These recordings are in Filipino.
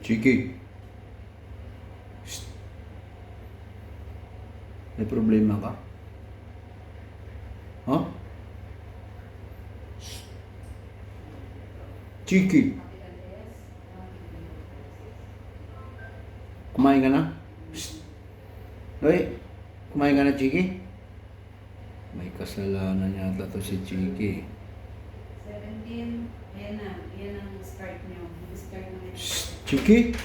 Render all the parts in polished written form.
Chiki. Shh. May problema ka? Ha? Shh. Chiki. Kumain ka na? Shh. Hoy, kumain ka na, Chiki? May kasalanan yata to si Chiki. 17, yan na. Yan ang start nyo. Start na yun. Shh, Chiki?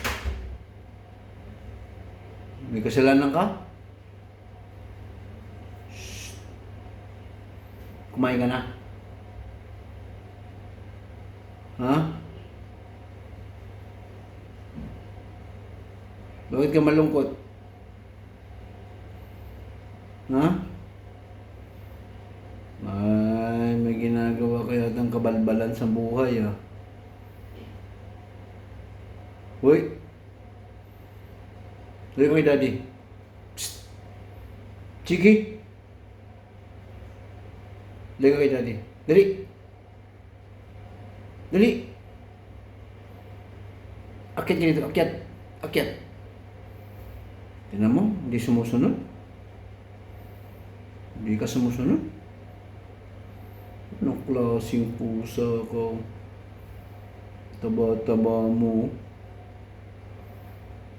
May kasalanan ka? Shh. Kumain ka na? Ha? Bakit ka malungkot? Ha? Ay, may ginagawa kaya ng kabalbalan sa buhay, ah. Uy! Dali ko kay Daddy. Psst! Chiki! Dali ko kay Daddy. Dali! Dali! Akyat ka dito, akyat! Akyat! Tingnan mo, hindi sumusunod. Hindi ka sumusunod. Anong klaseng pusa ka? Taba-taba mo.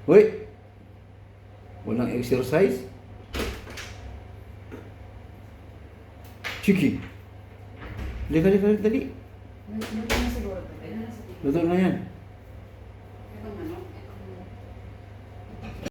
Hoy! Walang exercise? Chiki! Dali. Luto na siguro. Pwede na siguro. Luto na yan.